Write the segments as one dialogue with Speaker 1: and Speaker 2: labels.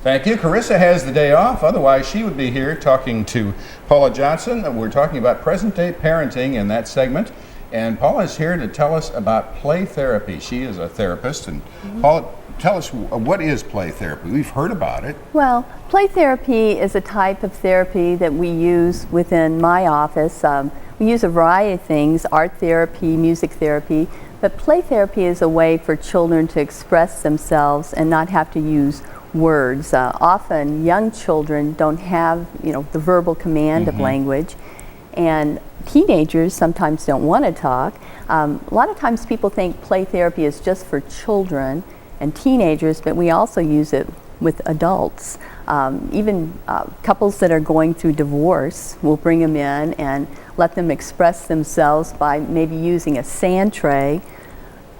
Speaker 1: Thank you. Carissa has the day off, otherwise she would be here talking to Paula Johnson. We're talking about present-day parenting in that segment, and Paula is here to tell us about play therapy. She is a therapist, and Paula, tell us, what is play therapy? We've heard about it.
Speaker 2: Well, play therapy is a type of therapy that we use within my office. We use a variety of things, art therapy, music therapy, but play therapy is a way for children to express themselves and not have to use words. Often young children don't have, the verbal command of language, and teenagers sometimes don't want to talk. A lot of times people think play therapy is just for children and teenagers, but we also use it with adults. Even couples that are going through divorce, we'll bring them in and let them express themselves by maybe using a sand tray.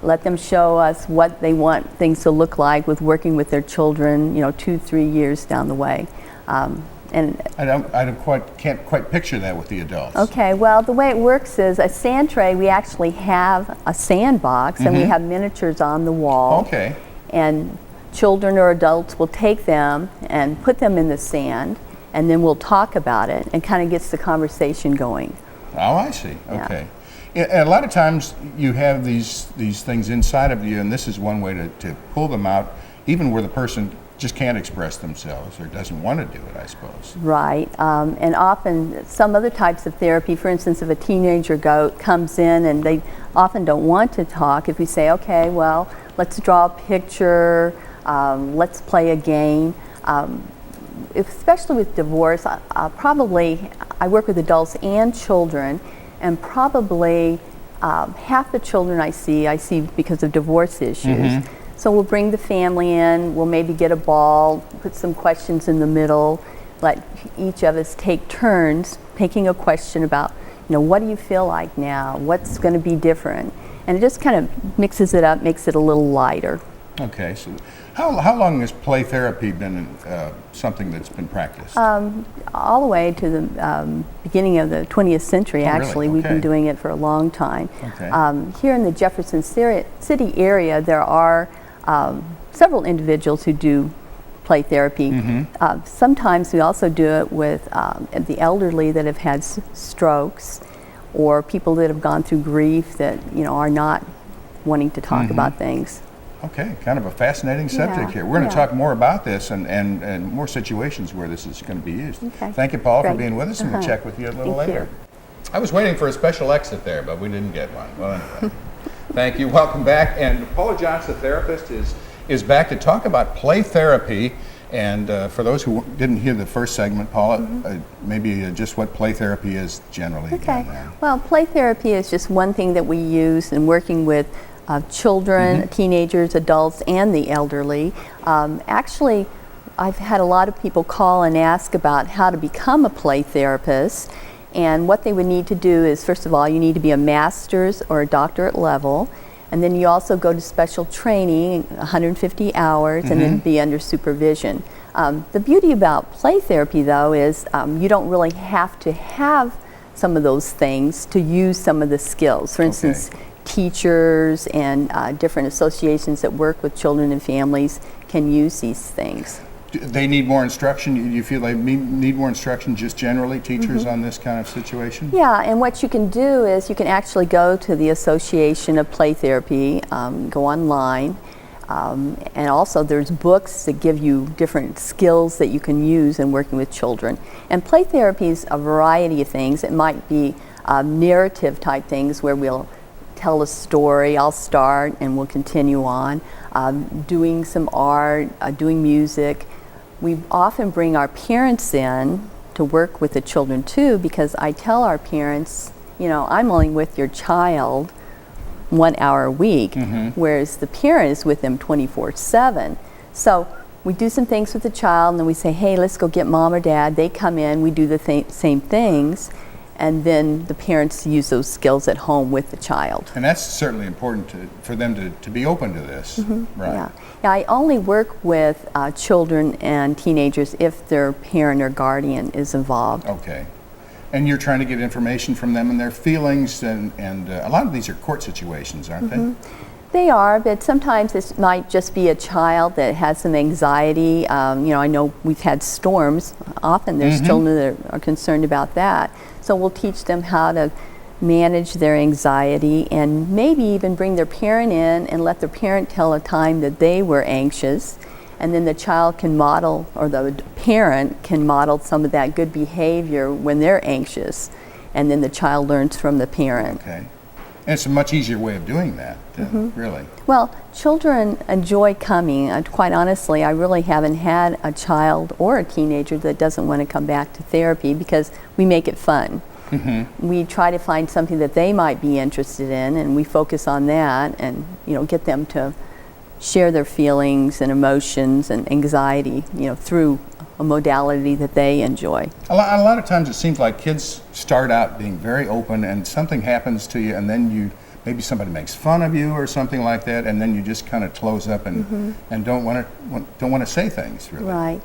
Speaker 2: Let them show us what they want things to look like with working with their children, 2-3 years down the way.
Speaker 1: And can't quite picture that with the adults.
Speaker 2: Okay, well, the way it works is a sand tray, we actually have a sandbox and we have miniatures on the wall.
Speaker 1: Okay.
Speaker 2: And children or adults will take them and put them in the sand, and then we'll talk about it, and kind of gets the conversation going.
Speaker 1: Oh, I see. Okay. Yeah. And a lot of times you have these things inside of you, and this is one way to pull them out, even where the person just can't express themselves or doesn't want to do it, I suppose.
Speaker 2: Right. And often some other types of therapy, for instance, if a teenager comes in and they often don't want to talk, if we say, okay, well, let's draw a picture, let's play a game. Especially with divorce, I work with adults and children, and probably half the children I see because of divorce issues. So we'll bring the family in, we'll maybe get a ball, put some questions in the middle, let each of us take turns picking a question about, what do you feel like now? What's going to be different? And it just kind of mixes it up, makes it a little lighter.
Speaker 1: Okay, so how long has play therapy been something that's been practiced?
Speaker 2: All the way to the beginning of the 20th century, actually.
Speaker 1: Really?
Speaker 2: We've been doing it for a long time.
Speaker 1: Okay.
Speaker 2: Here in the Jefferson City area, there are several individuals who do play therapy. Sometimes we also do it with the elderly that have had strokes, or people that have gone through grief that are not wanting to talk about things.
Speaker 1: Okay, kind of a fascinating subject here. We're going to talk more about this and more situations where this is going to be used.
Speaker 2: Okay.
Speaker 1: Thank you, Paul,
Speaker 2: Great.
Speaker 1: for being with us, and we'll check with you a little
Speaker 2: Thank
Speaker 1: later.
Speaker 2: you.
Speaker 1: I was waiting for a special exit there, but we didn't get one. Well, anyway. Thank you. Welcome back. And Paula Johnson, the therapist, is back to talk about play therapy. And for those who didn't hear the first segment, Paula, maybe just what play therapy is generally.
Speaker 2: Okay. Well, play therapy is just one thing that we use in working with children, teenagers, adults, and the elderly. Actually, I've had a lot of people call and ask about how to become a play therapist. And what they would need to do is, first of all, you need to be a master's or a doctorate level. And then you also go to special training, 150 hours, and then be under supervision. The beauty about play therapy, though, is you don't really have to have some of those things to use some of the skills. For instance, teachers and different associations that work with children and families can use these things.
Speaker 1: They need more instruction? You feel they need more instruction just generally, teachers, on this kind of situation?
Speaker 2: Yeah, and what you can do is you can actually go to the Association of Play Therapy, go online, and also there's books that give you different skills that you can use in working with children. And play therapy is a variety of things. It might be narrative type things where we'll tell a story, I'll start and we'll continue on, doing some art, doing music. We often bring our parents in to work with the children too, because I tell our parents, I'm only with your child 1 hour a week, whereas the parent is with them 24/7. So we do some things with the child, and then we say, hey, let's go get mom or dad. They come in, we do the same things, and then the parents use those skills at home with the child.
Speaker 1: And that's certainly important for them to be open to this. Right.
Speaker 2: Yeah, I only work with children and teenagers if their parent or guardian is involved.
Speaker 1: Okay. And you're trying to get information from them and their feelings, and a lot of these are court situations, aren't they?
Speaker 2: They are, but sometimes it might just be a child that has some anxiety. I know we've had storms. Often there's children that are concerned about that. So we'll teach them how to manage their anxiety and maybe even bring their parent in and let their parent tell a time that they were anxious. And then the child can model, or the parent can model some of that good behavior when they're anxious. And then the child learns from the parent.
Speaker 1: Okay. And it's a much easier way of doing that, really.
Speaker 2: Well, children enjoy coming. Quite honestly, I really haven't had a child or a teenager that doesn't want to come back to therapy because we make it fun. We try to find something that they might be interested in, and we focus on that and, get them to share their feelings and emotions and anxiety, through a modality that they enjoy.
Speaker 1: A lot of times it seems like kids start out being very open and something happens to you, and then maybe somebody makes fun of you or something like that, and then you just kind of close up and don't want to say things, really.
Speaker 2: Right.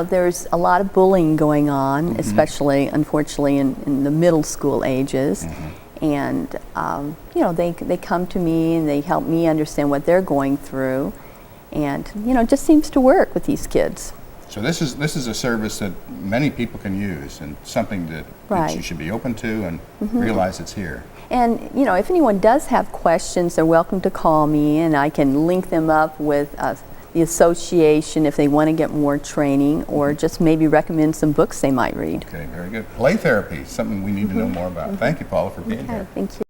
Speaker 2: There's a lot of bullying going on, especially, unfortunately, in the middle school ages. And, they come to me and they help me understand what they're going through. And, it just seems to work with these kids.
Speaker 1: So this is a service that many people can use, and something that you should be open to and realize it's here.
Speaker 2: And, if anyone does have questions, they're welcome to call me, and I can link them up with the association if they want to get more training, or just maybe recommend some books they might read.
Speaker 1: Okay, very good. Play therapy, something we need to know more about. Thank you, Paula, for being here.
Speaker 2: Thank you.